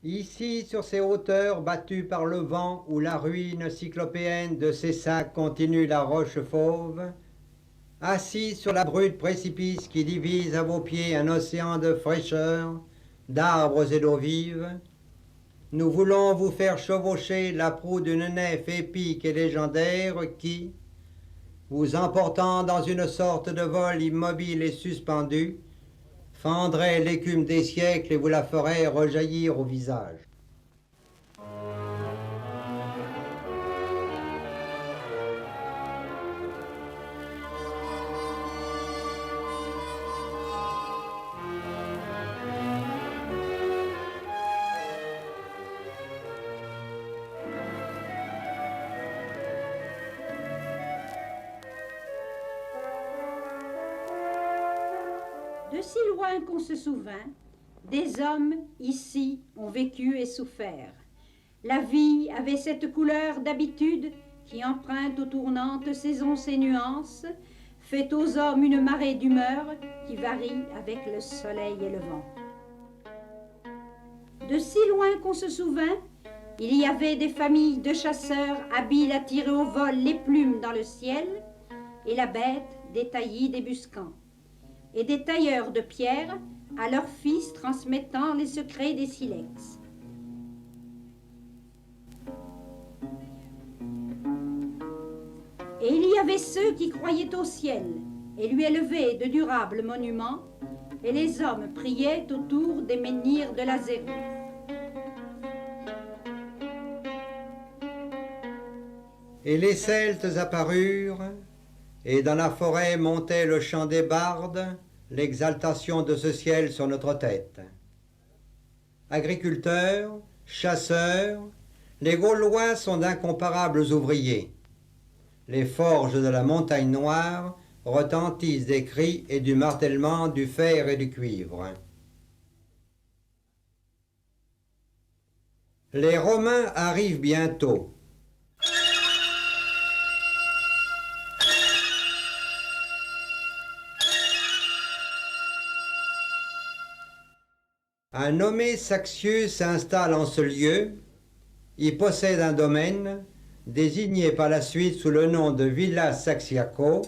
Ici, sur ces hauteurs battues par le vent, où la ruine cyclopéenne de ces sacs continue la roche fauve, assis sur la brute précipice qui divise à vos pieds un océan de fraîcheur, d'arbres et d'eau vive, nous voulons vous faire chevaucher la proue d'une nef épique et légendaire qui, vous emportant dans une sorte de vol immobile et suspendu, fendrait l'écume des siècles et vous la ferait rejaillir au visage. De si loin qu'on se souvint, des hommes ici ont vécu et souffert. La vie avait cette couleur d'habitude qui emprunte aux tournantes saisons ses nuances, fait aux hommes une marée d'humeur qui varie avec le soleil et le vent. De si loin qu'on se souvint, il y avait des familles de chasseurs habiles à tirer au vol les plumes dans le ciel, et la bête des taillis des buscans, et des tailleurs de pierre à leurs fils transmettant les secrets des silex. Et il y avait ceux qui croyaient au ciel et lui élevaient de durables monuments, et les hommes priaient autour des menhirs de Lazérus. Et les Celtes apparurent, et dans la forêt montait le chant des bardes, l'exaltation de ce ciel sur notre tête. Agriculteurs, chasseurs, les Gaulois sont d'incomparables ouvriers. Les forges de la montagne noire retentissent des cris et du martèlement du fer et du cuivre. Les Romains arrivent bientôt. Un nommé Saxius s'installe en ce lieu, y possède un domaine, désigné par la suite sous le nom de Villa Saxiaco,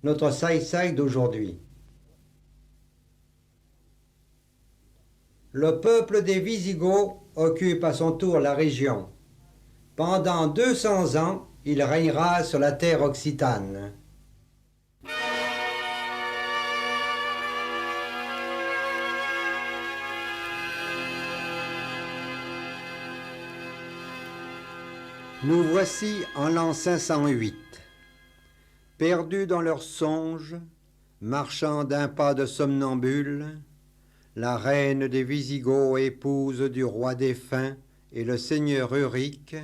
notre Saïsaï d'aujourd'hui. Le peuple des Visigoths occupe à son tour la région. Pendant 200 ans, il régnera sur la terre occitane. Nous voici en l'an 508, perdus dans leurs songes, marchant d'un pas de somnambule, la reine des Visigoths, épouse du roi défunt, et le seigneur Euric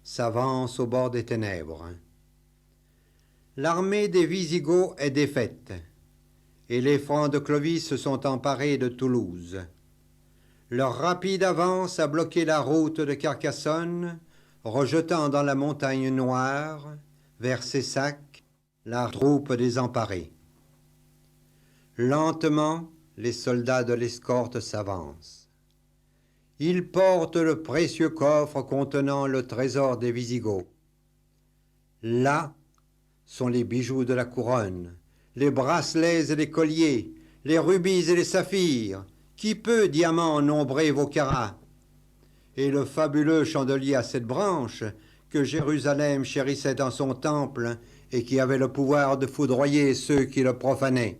s'avance au bord des ténèbres. L'armée des Visigoths est défaite, et les Francs de Clovis se sont emparés de Toulouse. Leur rapide avance a bloqué la route de Carcassonne, rejetant dans la montagne noire, vers Cessac, la troupe désemparée. Lentement, les soldats de l'escorte s'avancent. Ils portent le précieux coffre contenant le trésor des Visigoths. Là sont les bijoux de la couronne, les bracelets et les colliers, les rubis et les saphirs. Qui peut, diamants, nombrer vos carats? Et le fabuleux chandelier à 7 branches que Jérusalem chérissait dans son temple et qui avait le pouvoir de foudroyer ceux qui le profanaient.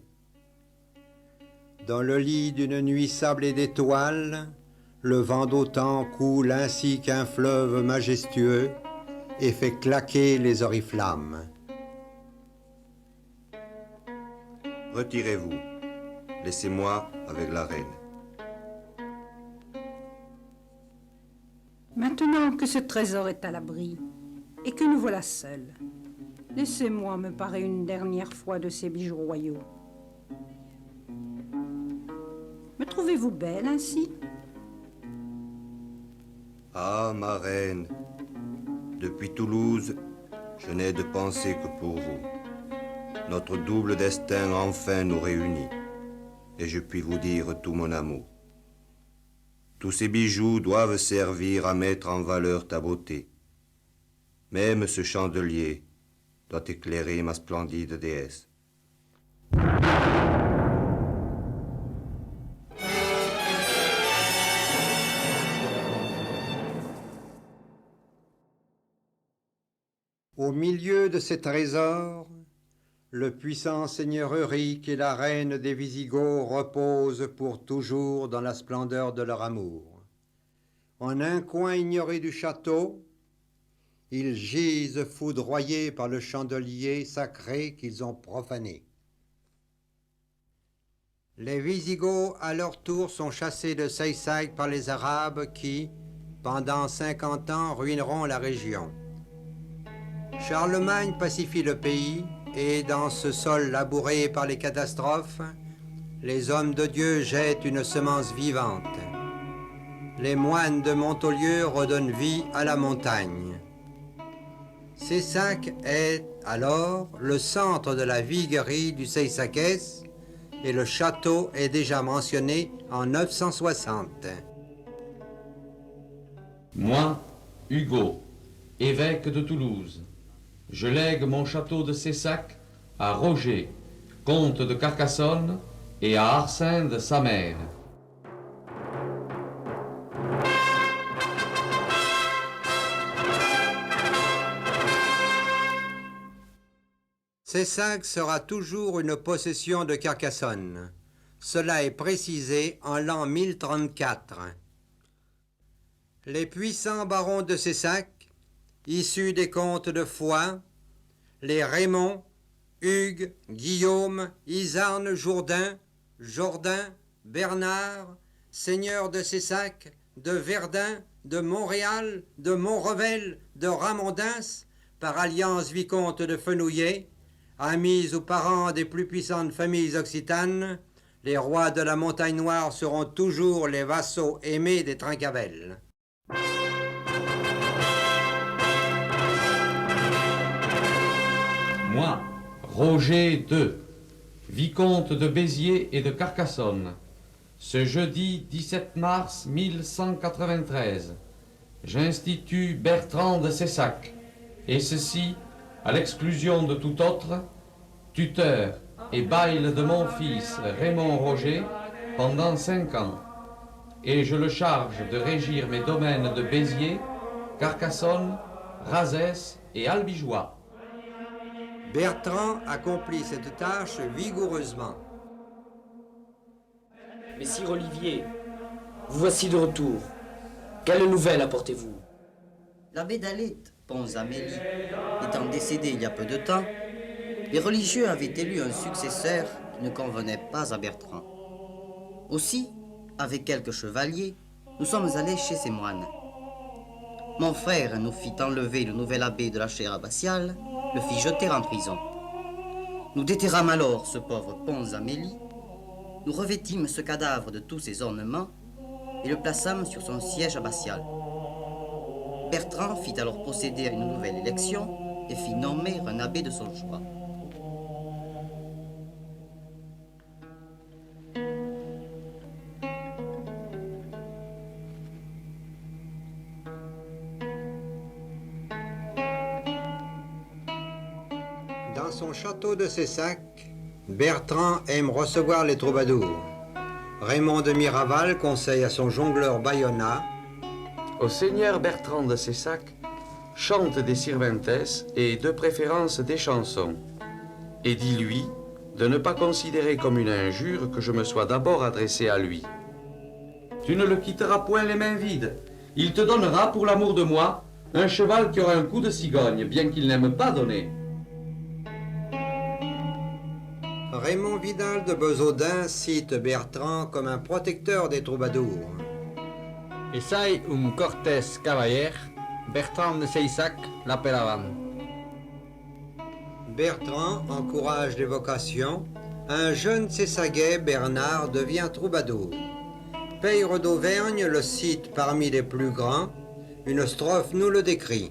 Dans le lit d'une nuit sablée d'étoiles, le vent d'Autan coule ainsi qu'un fleuve majestueux et fait claquer les oriflammes. Retirez-vous, laissez-moi avec la reine. Maintenant que ce trésor est à l'abri et que nous voilà seuls, laissez-moi me parer une dernière fois de ces bijoux royaux. Me trouvez-vous belle ainsi? Ah, ma reine, depuis Toulouse, je n'ai de pensée que pour vous. Notre double destin enfin nous réunit, et je puis vous dire tout mon amour. Tous ces bijoux doivent servir à mettre en valeur ta beauté. Même ce chandelier doit éclairer ma splendide déesse. Au milieu de ces trésors, le puissant seigneur Eurique et la reine des Visigoths reposent pour toujours dans la splendeur de leur amour. En un coin ignoré du château, ils gisent foudroyés par le chandelier sacré qu'ils ont profané. Les Visigoths, à leur tour, sont chassés de Seysac par les Arabes qui, pendant 50 ans, ruineront la région. Charlemagne pacifie le pays et, dans ce sol labouré par les catastrophes, les hommes de Dieu jettent une semence vivante. Les moines de Montolieu redonnent vie à la montagne. Seysac est alors le centre de la viguerie du Seysacès et le château est déjà mentionné en 960. Moi, Hugo, évêque de Toulouse, je lègue mon château de Seysac à Roger, comte de Carcassonne, et à Arsène, sa mère. Seysac sera toujours une possession de Carcassonne. Cela est précisé en l'an 1034. Les puissants barons de Seysac, issus des comtes de Foix, les Raymond, Hugues, Guillaume, Isarne, Jourdain, Jourdain, Bernard, seigneurs de Seysac, de Verdun, de Montréal, de Montrevel, de Ramondens, par alliance vicomte de Fenouillet, amis ou parents des plus puissantes familles occitanes, les rois de la Montagne Noire seront toujours les vassaux aimés des Trincavel. Moi, Roger II, vicomte de Béziers et de Carcassonne, ce jeudi 17 mars 1193, j'institue Bertrand de Seysac, et ceci, à l'exclusion de tout autre, tuteur et bail de mon fils Raymond Roger pendant 5 ans, et je le charge de régir mes domaines de Béziers, Carcassonne, Razès et Albigeois. Bertrand accomplit cette tâche vigoureusement. Messire Olivier, vous voici de retour. Quelle nouvelle apportez-vous? L'abbé d'Alette, Pons Amélie, étant décédé il y a peu de temps, les religieux avaient élu un successeur qui ne convenait pas à Bertrand. Aussi, avec quelques chevaliers, nous sommes allés chez ces moines. Mon frère nous fit enlever le nouvel abbé de la chaire abbatiale, le fit jeter en prison. Nous déterrâmes alors ce pauvre Pons Amélie, nous revêtîmes ce cadavre de tous ses ornements et le plaçâmes sur son siège abbatial. Bertrand fit alors procéder à une nouvelle élection et fit nommer un abbé de son choix. Dans son château de Seysac, Bertrand aime recevoir les troubadours. Raymond de Miraval conseille à son jongleur Bayona: Au seigneur Bertrand de Seysac chante des sirventesses et de préférence des chansons, et dis-lui de ne pas considérer comme une injure que je me sois d'abord adressé à lui. Tu ne le quitteras point les mains vides. Il te donnera, pour l'amour de moi, un cheval qui aura un coup de cigogne, bien qu'il n'aime pas donner. Raymond Vidal de Besaudin cite Bertrand comme un protecteur des troubadours. Esai cortés cavaller, Bertrand de Seysac l'appelaban. Bertrand encourage les vocations. Un jeune Seyssagais, Bernard, devient troubadour. Peyre d'Auvergne le cite parmi les plus grands. Une strophe nous le décrit.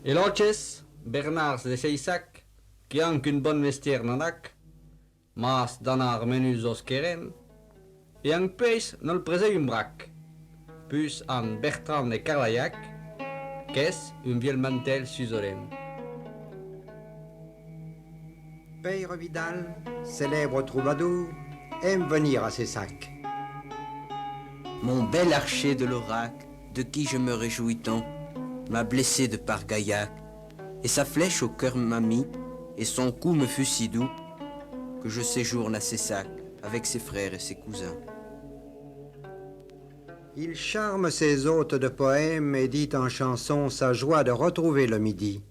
Eloches, Bernard de Seysac, qui ont qu'une bonne vestiaire nanac, mas danar menus os queren, et un peix no le presei un brac. plus en Bertrand de Carlaillac, qu'est-ce un vieux mantel suzerain. Peyre Vidal, célèbre troubadour, aime venir à ces sacs. Mon bel archer de l'Aurac, de qui je me réjouis tant, m'a blessé de par Gaillac, et sa flèche au cœur m'a mis, et son coup me fut si doux, que je séjourne à ses sacs, avec ses frères et ses cousins. Il charme ses hôtes de poèmes et dit en chanson sa joie de retrouver le midi.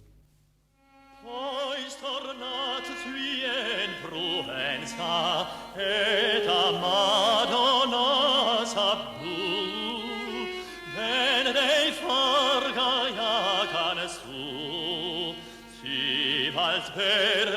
Et a Madonna sapu, ben dei forgaia cane su, si vals per